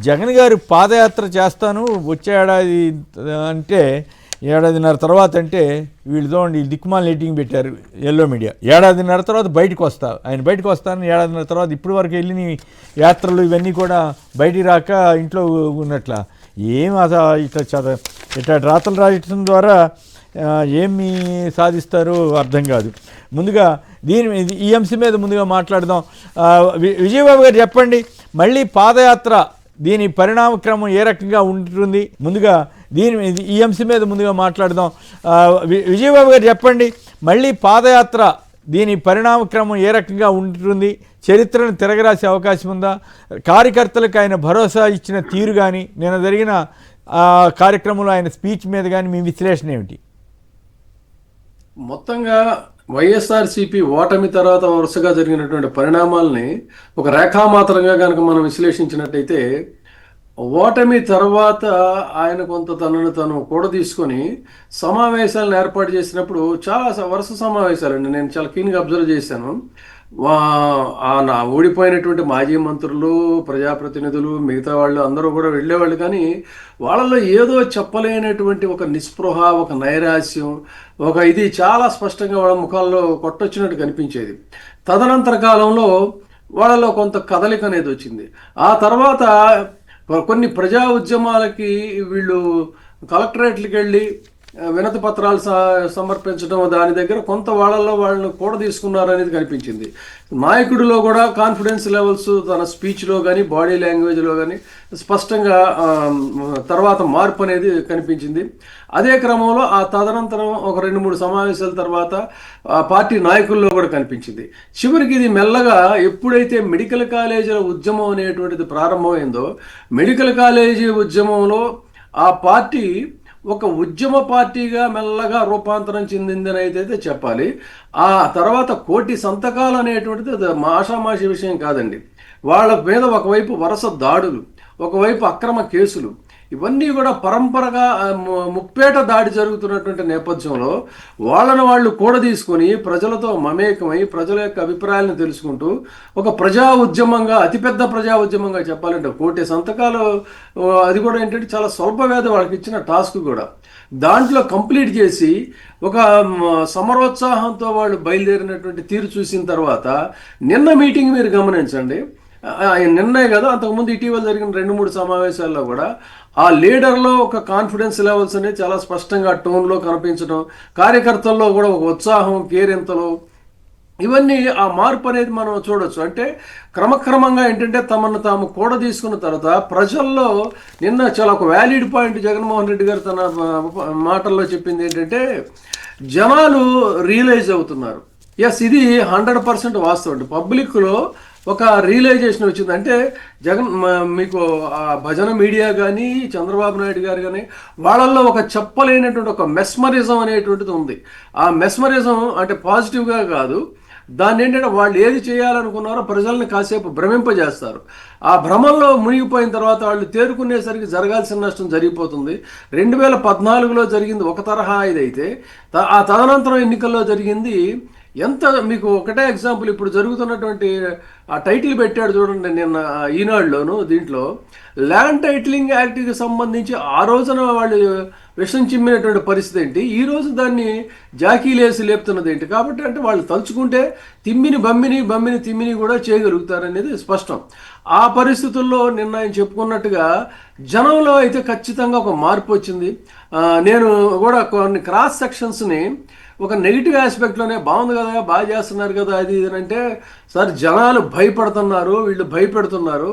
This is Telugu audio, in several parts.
జగన్ గారు పాదయాత్ర చేస్తాను వచ్చే ఏడాది అంటే ఏడాదిన్నర తర్వాత అంటే వీళ్ళు చూడండి దిక్కుమాల మీటింగ్ పెట్టారు ఎల్లో మీడియా. ఏడాదిన్నర తర్వాత బయటకు వస్తా ఆయన బయటకు వస్తాను ఏడాదిన్నర తర్వాత ఇప్పటి వరకు వెళ్ళిన యాత్రలు ఇవన్నీ కూడా బయటికి రాక ఇంట్లో ఉన్నట్ల ఏం ఇట్లా రాతలు రాయటం ద్వారా ఏమి సాధిస్తారో అర్థం కాదు. ముందుగా ఈ అంశం మీద ముందుగా మాట్లాడదాం. విజయబాబు గారు చెప్పండి, మళ్ళీ పాదయాత్ర దీని పరిణామక్రమం ఏ రకంగా ఉంటుంది? ముందుగా ఈ అంశం మీద ముందుగా మాట్లాడదాం. విజయబాబు గారు చెప్పండి, మళ్ళీ పాదయాత్ర దీని పరిణామక్రమం ఏ రకంగా ఉంటుంది? చరిత్రను తిరగరాసే అవకాశం ఉందా? కార్యకర్తలకు ఆయన భరోసా ఇచ్చిన తీరు కానీ నిన్న జరిగిన కార్యక్రమంలో ఆయన స్పీచ్ మీద కానీ మీ విశ్లేషణ ఏమిటి? మొత్తంగా వైఎస్ఆర్సీపీ ఓటమి తర్వాత వరుసగా జరిగినటువంటి పరిణామాలని ఒక రేఖామాత్రంగా కనుక మనం విశ్లేషించినట్టయితే, ఓటమి తర్వాత ఆయన కొంత తనను తను కూడా తీసుకొని సమావేశాలను ఏర్పాటు చేసినప్పుడు చాలా వరుస సమావేశాలండి. నేను చాలా క్లీన్గా అబ్జర్వ్ చేశాను. ఓడిపోయినటువంటి మాజీ మంత్రులు, ప్రజాప్రతినిధులు, మిగతా వాళ్ళు అందరూ కూడా వెళ్ళేవాళ్ళు. కానీ వాళ్ళలో ఏదో చెప్పలేనటువంటి ఒక నిస్పృహ, ఒక నైరాశ్యం, ఇది చాలా స్పష్టంగా వాళ్ళ ముఖాల్లో కొట్టొచ్చినట్టు కనిపించేది. తదనంతర కాలంలో వాళ్ళలో కొంత కదలిక అనేది వచ్చింది. ఆ తర్వాత కొన్ని ప్రజా ఉద్యమాలకి వీళ్ళు కలెక్టరేట్లకు వెళ్ళి వినతి పత్రాలు సమర్పించడం, దాని దగ్గర కొంత వాళ్ళని కూడా తీసుకున్నారు అనేది కనిపించింది. నాయకుడిలో కూడా కాన్ఫిడెన్స్ లెవెల్స్ తన స్పీచ్లో కానీ బాడీ లాంగ్వేజ్లో కానీ స్పష్టంగా తర్వాత మార్పు అనేది కనిపించింది. అదే క్రమంలో ఆ తదనంతరం ఒక 2-3 సమావేశాల తర్వాత పార్టీ నాయకుల్లో కూడా కనిపించింది. చివరికి ఇది మెల్లగా ఎప్పుడైతే మెడికల్ కాలేజీల ఉద్యమం అనేటువంటిది ప్రారంభమైందో, మెడికల్ కాలేజీ ఉద్యమంలో ఆ పార్టీ ఒక ఉద్యమ పార్టీగా మెల్లగా రూపాంతరం చెందిందని అయితే చెప్పాలి. ఆ తర్వాత 1,000 సంతకాలు అనేటువంటిది ఆషామాషి విషయం కాదండి. వాళ్ళ మీద ఒకవైపు వరుస దాడులు, ఒకవైపు అక్రమ కేసులు, ఇవన్నీ కూడా పరంపరగా ముప్పేట దాడి జరుగుతున్నటువంటి నేపథ్యంలో వాళ్ళు కూడా తీసుకొని ప్రజలతో మమేకమై ప్రజల యొక్క అభిప్రాయాలను తెలుసుకుంటూ ఒక ప్రజా ఉద్యమంగా, అతిపెద్ద ప్రజా ఉద్యమంగా చెప్పాలంటే 1,000 సంతకాలు, అది కూడా ఏంటంటే చాలా స్వల్ప వ్యవధి వాళ్ళకి ఇచ్చిన టాస్క్ కూడా దాంట్లో కంప్లీట్ చేసి ఒక సమరోత్సాహంతో వాళ్ళు బయలుదేరినటువంటి తీరు చూసిన తర్వాత నిన్న మీటింగ్ మీరు గమనించండి. నిన్నే కదా, అంతకుముందు ఇటీవల జరిగిన 2-3 సమావేశాల్లో కూడా ఆ లీడర్లో ఒక కాన్ఫిడెన్స్ లెవెల్స్ అనేది చాలా స్పష్టంగా టోన్లో కనిపించడం, కార్యకర్తల్లో కూడా ఒక ఉత్సాహం, కేరింతలు, ఇవన్నీ ఆ మార్పు అనేది మనం చూడొచ్చు. అంటే క్రమక్రమంగా ఏంటంటే తమను తాము కూడా తీసుకున్న తర్వాత ప్రజల్లో నిన్న చాలా ఒక వ్యాలిడ్ పాయింట్ జగన్మోహన్ రెడ్డి గారు తన మాటల్లో చెప్పింది ఏంటంటే, జనాలు రియలైజ్ అవుతున్నారు. ఎస్, ఇది 100% వాస్తవం. పబ్లిక్లో ఒక రియలైజేషన్ వచ్చింది. అంటే మీకు భజన మీడియా కానీ, చంద్రబాబు నాయుడు గారు కానీ, వాళ్ళల్లో ఒక చెప్పలేనటువంటి ఒక మెస్మరిజం అనేటువంటిది ఉంది. ఆ మెస్మరిజం అంటే పాజిటివ్గా కాదు, దాన్ని ఏంటంటే వాళ్ళు ఏది చేయాలనుకున్నారో ప్రజల్ని కాసేపు భ్రమింపజేస్తారు. ఆ భ్రమంలో మునిగిపోయిన తర్వాత వాళ్ళు తేరుకునేసరికి జరగాల్సిన నష్టం జరిగిపోతుంది. 2014లో జరిగింది ఒక తరహా ఇదైతే, ఆ తదనంతరం ఎన్నికల్లో జరిగింది ఎంత. మీకు ఒకటే ఎగ్జాంపుల్, ఇప్పుడు జరుగుతున్నటువంటి ఆ టైటిల్ పెట్టాడు చూడండి నిన్న ఈనాడులోను, దీంట్లో ల్యాండ్ టైటిలింగ్ యాక్ట్కి సంబంధించి ఆ రోజున వాళ్ళు విషం చిమ్మినటువంటి పరిస్థితి ఏంటి, ఈ రోజు దాన్ని జాకీలేసి లేపుతున్నది ఏంటి? కాబట్టి అంటే వాళ్ళు తలుచుకుంటే తిమ్మిని బమ్మిని తిమ్మిని కూడా చేయగలుగుతారనేది స్పష్టం. ఆ పరిస్థితుల్లో నిన్న ఆయన చెప్పుకున్నట్టుగా జనంలో అయితే ఖచ్చితంగా ఒక మార్పు వచ్చింది. నేను కూడా కొన్ని క్రాస్ సెక్షన్స్ని ఒక నెగిటివ్ ఆస్పెక్ట్లోనే బాగుంది కదా, బాగా చేస్తున్నారు కదా, అది ఇది అంటే, సార్ జనాలు భయపడుతున్నారు, వీళ్ళు భయపెడుతున్నారు,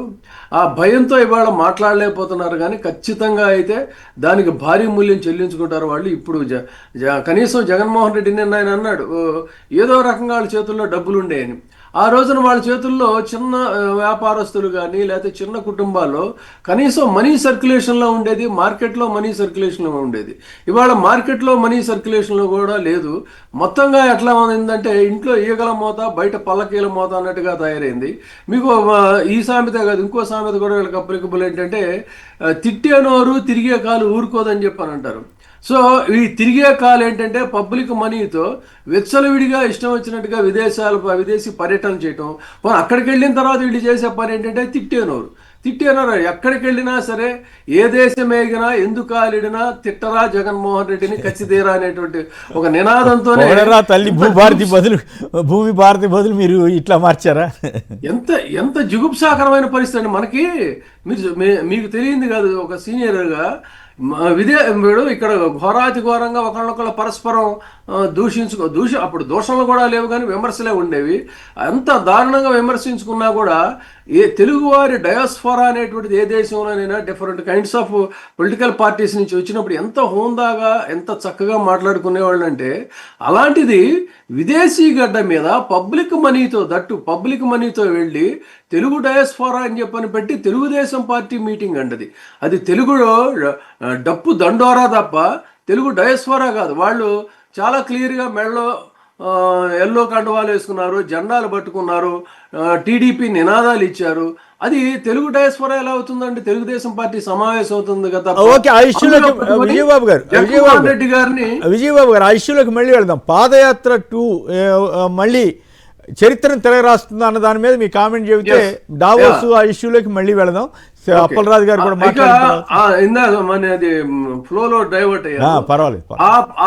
ఆ భయంతో ఇవాళ మాట్లాడలేకపోతున్నారు. కానీ ఖచ్చితంగా అయితే దానికి భారీ మూల్యం చెల్లించుకుంటారు వాళ్ళు. ఇప్పుడు కనీసం జగన్మోహన్ రెడ్డి నిన్న ఆయన అన్నాడు ఏదో రకంగా వాళ్ళ చేతుల్లో డబ్బులు ఉండేయని. ఆ రోజున వాళ్ళ చేతుల్లో చిన్న వ్యాపారస్తులు కానీ లేకపోతే చిన్న కుటుంబాల్లో కనీసం మనీ సర్క్యులేషన్లో ఉండేది, మార్కెట్లో మనీ సర్క్యులేషన్లో ఉండేది. ఇవాళ మార్కెట్లో మనీ సర్క్యులేషన్లో కూడా లేదు. మొత్తంగా ఎట్లా ఉందంటే ఇంట్లో ఈగల మోత, బయట పల్లకీల మోత అన్నట్టుగా తయారైంది. మీకు ఈ సామెత కాదు, ఇంకో సామెత కూడా వీళ్ళకి అప్లికబుల్ ఏంటంటే, తిట్టే నోరు తిరిగే కాలు ఊరుకోదని చెప్పని అంటారు. సో ఈ తిరిగే కాలు ఏంటంటే పబ్లిక్ మనీతో విచ్చలవిడిగా ఇష్టం వచ్చినట్టుగా విదేశీ పర్యటన చేయటం. అక్కడికి వెళ్ళిన తర్వాత వీళ్ళు చేసే పని ఏంటంటే తిట్టేనోరు. తిట్టారు. ఎక్కడికి వెళ్ళినా సరే, ఏ దేశం ఏగినా ఎందుకు కాలిడినా తిట్టరా జగన్మోహన్ రెడ్డిని కచ్చితీరా అనేటువంటి ఒక నినాదంతోనే పొగడరా తల్లి భూమి భారతి బదులు మీరు ఇట్లా మార్చారా? ఎంత ఎంత జుగుప్సాకరమైన పరిస్థితి అండి మనకి. మీకు తెలియంది కాదు, ఒక సీనియర్గా వీడు ఇక్కడ ఘోరాతి ఘోరంగా ఒకళ్ళొకళ్ళు పరస్పరం అప్పుడు దూషణలు కూడా లేవు కానీ విమర్శలే ఉండేవి. అంత దారుణంగా విమర్శించుకున్నా కూడా తెలుగువారి డయాస్ఫోరా అనేటువంటిది ఏ దేశంలోనైనా different kinds of political parties నుంచి వచ్చినప్పుడు ఎంత హోందాగా ఎంత చక్కగా మాట్లాడుకునేవాళ్ళు అంటే, అలాంటిది విదేశీ గడ్డ మీద పబ్లిక్ మనీతో వెళ్ళి తెలుగు డయాస్ఫోరా అని చెప్పని పెట్టి తెలుగుదేశం పార్టీ మీటింగ్ అండి. అది తెలుగులో డప్పు దండోరా తప్ప తెలుగు డయాస్ఫోరా కాదు. వాళ్ళు చాలా క్లియర్గా మెడలో ఎల్లో కండువాలు వేసుకున్నారు, జెండాలు పట్టుకున్నారు, టీడీపీ నినాదాలు ఇచ్చారు. అది తెలుగు డయాస్ఫోరా ఎలా అవుతుందండి? తెలుగుదేశం పార్టీ సమావేశం అవుతుంది కదా. విజయబాబు గారు ఆ ఇష్యూలోకి మళ్ళీ వెళ్దాం. పాదయాత్ర 2 మళ్ళీ చరిత్రను తిరగరాస్తుందా అన్న దాని మీద మీ కామెంట్ చెబితే డావోస్ ఆ ఇష్యూలోకి మళ్ళీ వెళదాం. అప్పలరాజు గారు కూడా ఇందాక మనది ఫ్లోలో డైవర్ట్ అయ్యారు. పర్వాలేదు.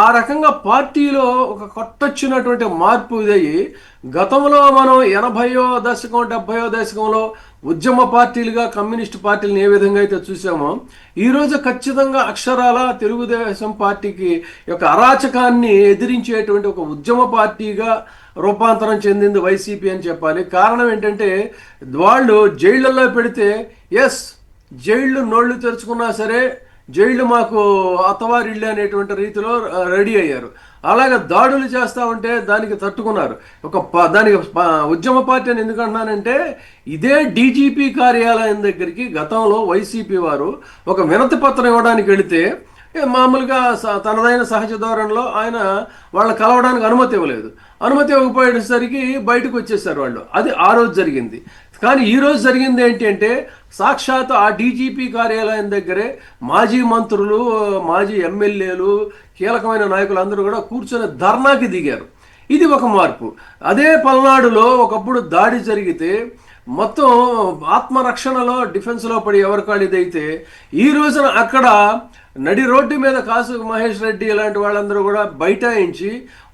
ఆ రకంగా పార్టీలో ఒక కొట్టొచ్చినటువంటి మార్పు ఇదయ్యి, గతంలో మనం 80వ దశకం 70వ దశకంలో ఉద్యమ పార్టీలుగా కమ్యూనిస్ట్ పార్టీలను ఏ విధంగా అయితే చూసామో, ఈరోజు ఖచ్చితంగా అక్షరాల తెలుగుదేశం పార్టీకి యొక్క అరాచకాన్ని ఎదిరించేటువంటి ఒక ఉద్యమ పార్టీగా రూపాంతరం చెందింది వైసీపీ అని చెప్పాలి. కారణం ఏంటంటే, వాళ్ళు జైళ్ళల్లో పెడితే జైళ్ళు నోళ్లు తెరుచుకున్నా సరే జైళ్ళు మాకు అత్తవారిళ్ళు అనేటువంటి రీతిలో రెడీ అయ్యారు. అలాగే దాడులు చేస్తూ ఉంటే దానికి తట్టుకున్నారు. దానికి ఉద్యమ పార్టీ అని ఎందుకు అంటున్నానంటే, ఇదే డీజీపీ కార్యాలయం దగ్గరికి గతంలో వైసీపీ వారు ఒక వినతి పత్రం ఇవ్వడానికి వెళితే మామూలుగా తనదైన సహజ ధోరణిలో ఆయన వాళ్ళ కలవడానికి అనుమతి ఇవ్వలేదు. అనుమతి ఇవ్వకపోయేసరికి బయటకు వచ్చేసారు వాళ్ళు. అది ఆ రోజు జరిగింది. కానీ ఈ రోజు జరిగింది ఏంటి అంటే, సాక్షాత్ ఆ డీజీపీ కార్యాలయం దగ్గరే మాజీ మంత్రులు, మాజీ ఎమ్మెల్యేలు, కీలకమైన నాయకులు అందరూ కూడా కూర్చొని ధర్నాకి దిగారు. ఇది ఒక మార్పు. అదే పల్నాడులో ఒకప్పుడు దాడి జరిగితే మొత్తం ఆత్మరక్షణలో డిఫెన్స్లో పడి ఎవరికాళ్ళు ఇదైతే, ఈ రోజున అక్కడ నడి రోడ్డు మీద కాసు మహేష్ రెడ్డి ఇలాంటి వాళ్ళందరూ కూడా బైఠాయించి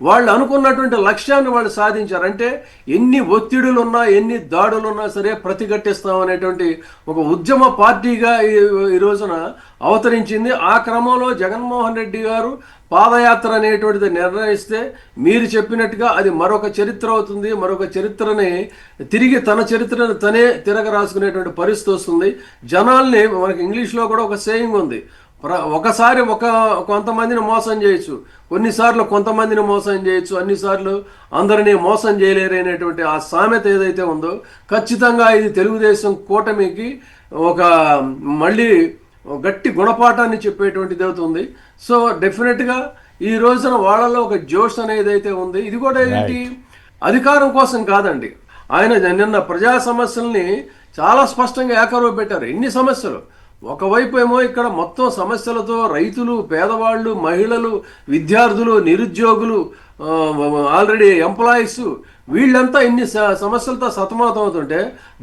వాళ్ళు అనుకున్నటువంటి లక్ష్యాన్ని వాళ్ళు సాధించారు. అంటే ఎన్ని ఒత్తిడులున్నా ఎన్ని దాడులున్నా సరే ప్రతిఘటిస్తాం అనేటువంటి ఒక ఉద్యమ పార్టీగా ఈ రోజున అవతరించింది. ఆ క్రమంలో జగన్మోహన్ రెడ్డి గారు పాదయాత్ర అనేటువంటిది నిర్ణయిస్తే మీరు చెప్పినట్టుగా అది మరొక చరిత్ర అవుతుంది. మరొక చరిత్రని తిరిగి తన చరిత్రను తనే తిరగ రాసుకునేటువంటి పరిస్థితి వస్తుంది. జనాల్ని, మనకి ఇంగ్లీష్లో కూడా ఒక సేయింగ్ ఉంది, ఒకసారి కొంతమందిని మోసం చేయొచ్చు, కొన్నిసార్లు కొంతమందిని మోసం చేయొచ్చు, అన్నిసార్లు అందరినీ మోసం చేయలేరు అనేటువంటి ఆ సామెత ఏదైతే ఉందో, ఖచ్చితంగా ఇది తెలుగుదేశం కూటమికి ఒక మళ్ళీ గట్టి గుణపాఠాన్ని చెప్పేటువంటిది అవుతుంది. సో డెఫినెట్గా ఈ రోజున వాళ్ళలో ఒక జోష్ అనేది అయితే ఉంది. ఇది కూడా ఏంటి, అధికారం కోసం కాదండి. ఆయన నిన్న ప్రజా సమస్యల్ని చాలా స్పష్టంగా ఏకరువు పెట్టారు. ఎన్ని సమస్యలు, ఒకవైపు ఏమో ఇక్కడ మొత్తం సమస్యలతో రైతులు, పేదవాళ్ళు, మహిళలు, విద్యార్థులు, నిరుద్యోగులు, ఆల్రెడీ ఎంప్లాయీస్, వీళ్ళంతా ఇన్ని సమస్యలతో సతమతం అవుతుంటే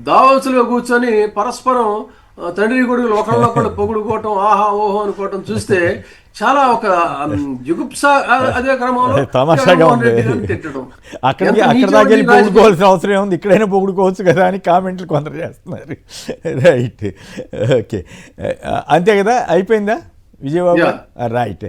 దావోసులో కూర్చొని పరస్పరం తండ్రి కొడుకులు ఒకళ్ళొకళ్ళు పొగుడుకోవటం, ఆహా ఓహో అనుకోవటం చూస్తే చాలా ఒక జుగుప్స. అదే క్రమంలో తమాషాగా ఉంది. అక్కడ దాకా వెళ్ళి పొగుడుకోవాల్సిన అవసరం ఏముంది, ఇక్కడైనా పొగుడుకోవచ్చు కదా అని కామెంట్లు కొందరు చేస్తున్నారు. రైట్, ఓకే, అంతే కదా, అయిపోయిందా విజయబాబు? రైట్.